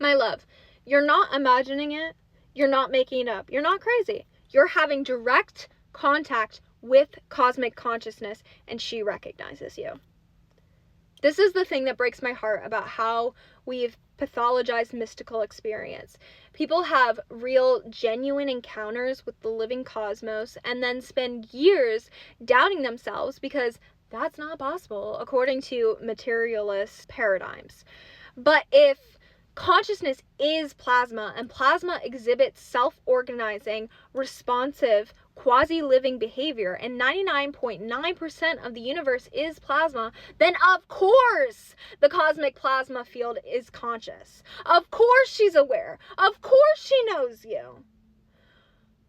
My love, you're not imagining it. You're not making it up. You're not crazy. You're having direct contact with cosmic consciousness, and she recognizes you. This is the thing that breaks my heart about how we've pathologized mystical experience. People have real, genuine encounters with the living cosmos and then spend years doubting themselves because that's not possible according to materialist paradigms. But if consciousness is plasma, and plasma exhibits self-organizing, responsive, quasi-living behavior, and 99.9% of the universe is plasma, then of course the cosmic plasma field is conscious. Of course she's aware. Of course she knows you.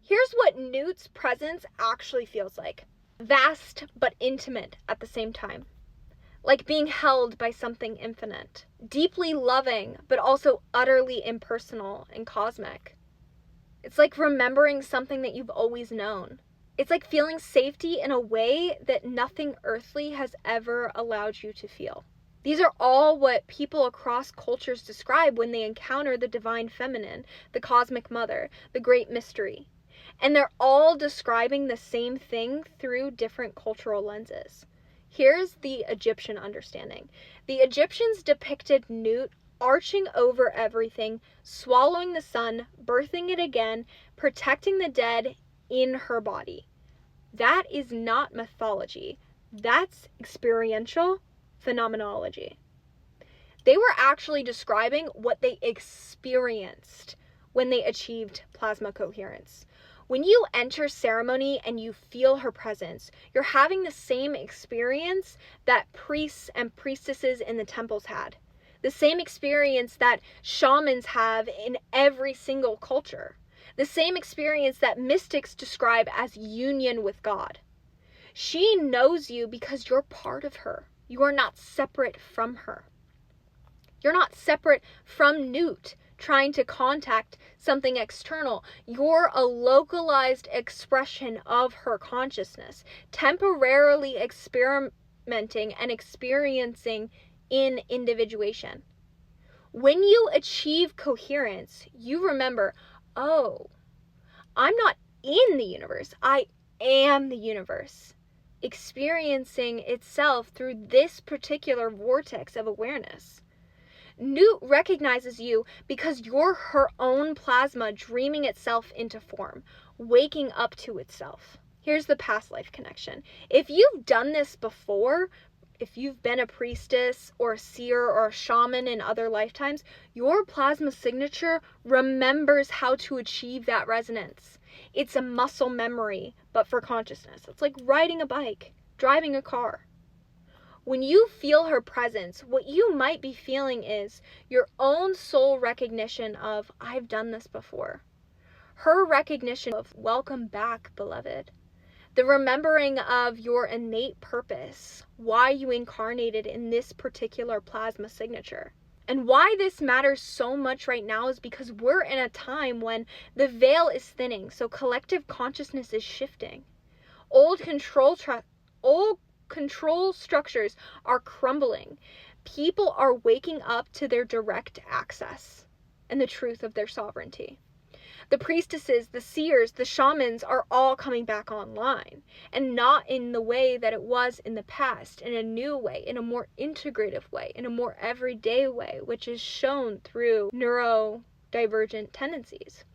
Here's what Newt's presence actually feels like. Vast but intimate at the same time. Like being held by something infinite. Deeply loving, but also utterly impersonal and cosmic. It's like remembering something that you've always known. It's like feeling safety in a way that nothing earthly has ever allowed you to feel. These are all what people across cultures describe when they encounter the divine feminine, the cosmic mother, the great mystery. And they're all describing the same thing through different cultural lenses. Here's the Egyptian understanding. The Egyptians depicted Nut arching over everything, swallowing the sun, birthing it again, protecting the dead in her body. That is not mythology. That's experiential phenomenology. They were actually describing what they experienced when they achieved plasma coherence. When you enter ceremony and you feel her presence, you're having the same experience that priests and priestesses in the temples had. The same experience that shamans have in every single culture. The same experience that mystics describe as union with God. She knows you because you're part of her. You are not separate from her. You're not separate from Nut, trying to contact something external. You're a localized expression of her consciousness, temporarily experimenting and experiencing in individuation. When you achieve coherence, you remember, oh, I'm not in the universe, I am the universe, experiencing itself through this particular vortex of awareness. Nut recognizes you because you're her own plasma dreaming itself into form, waking up to itself. Here's the past life connection. If you've done this before, if you've been a priestess or a seer or a shaman in other lifetimes, your plasma signature remembers how to achieve that resonance. It's a muscle memory, but for consciousness. It's like riding a bike, driving a car. When you feel her presence, what you might be feeling is your own soul recognition of, I've done this before. Her recognition of, welcome back, beloved. The remembering of your innate purpose, why you incarnated in this particular plasma signature. And why this matters so much right now is because we're in a time when the veil is thinning, so collective consciousness is shifting. Old control structures are crumbling. People are waking up to their direct access and the truth of their sovereignty. The priestesses, the seers, the shamans are all coming back online, and not in the way that it was in the past, in a new way, in a more integrative way, in a more everyday way, which is shown through neurodivergent tendencies.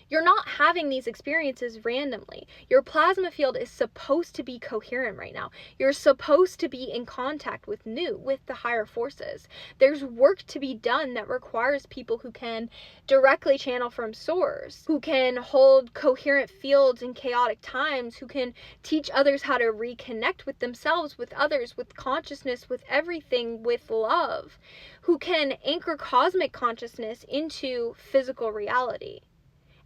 You're not having these experiences randomly. Your plasma field is supposed to be coherent right now. You're supposed to be in contact with Nut, with the higher forces. There's work to be done that requires people who can directly channel from source, who can hold coherent fields in chaotic times, who can teach others how to reconnect with themselves, with others, with consciousness, with everything, with love, who can anchor cosmic consciousness into physical reality.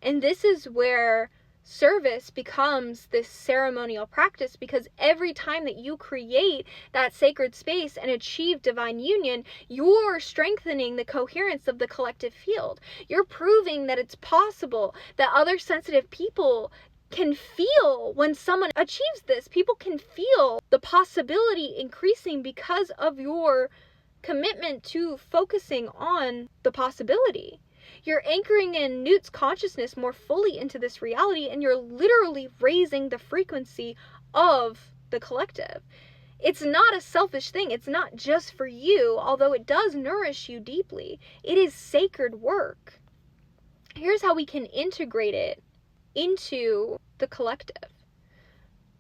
And this is where service becomes this ceremonial practice, because every time that you create that sacred space and achieve divine union, you're strengthening the coherence of the collective field. You're proving that it's possible, that other sensitive people can feel when someone achieves this. People can feel the possibility increasing because of your commitment to focusing on the possibility. You're anchoring in Newt's consciousness more fully into this reality, and you're literally raising the frequency of the collective. It's not a selfish thing. It's not just for you, although it does nourish you deeply. It is sacred work. Here's how we can integrate it into the collective.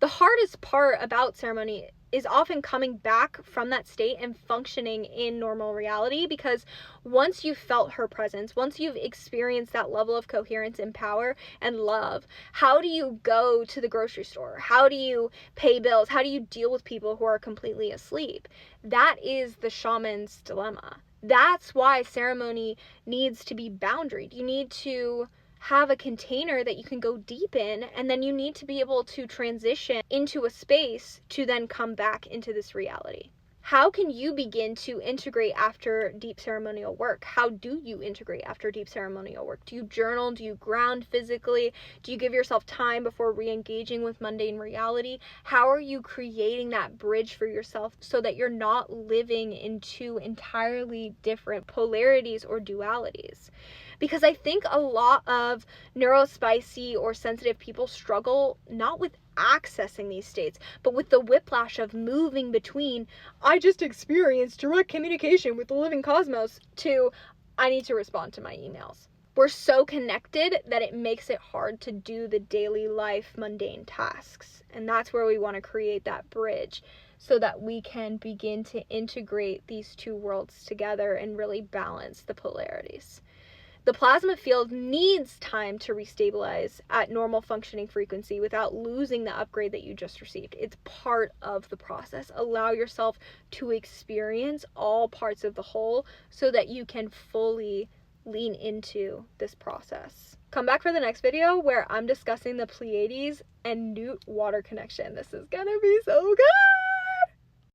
The hardest part about ceremony is often coming back from that state and functioning in normal reality, because once you've felt her presence, once you've experienced that level of coherence and power and love, how do you go to the grocery store? How do you pay bills? How do you deal with people who are completely asleep? That is the shaman's dilemma. That's why ceremony needs to be boundaried. You need to have a container that you can go deep in, and then you need to be able to transition into a space to then come back into this reality. How can you begin to integrate after deep ceremonial work? How do you integrate after deep ceremonial work? Do you journal? Do you ground physically? Do you give yourself time before re-engaging with mundane reality? How are you creating that bridge for yourself so that you're not living in two entirely different polarities or dualities? Because I think a lot of neurospicy or sensitive people struggle not with accessing these states, but with the whiplash of moving between, I just experienced direct communication with the living cosmos, to, I need to respond to my emails. We're so connected that it makes it hard to do the daily life mundane tasks. And that's where we want to create that bridge so that we can begin to integrate these two worlds together and really balance the polarities. The plasma field needs time to restabilize at normal functioning frequency without losing the upgrade that you just received. It's part of the process. Allow yourself to experience all parts of the whole so that you can fully lean into this process. Come back for the next video where I'm discussing the Pleiades and Newt water connection. This is gonna be so good!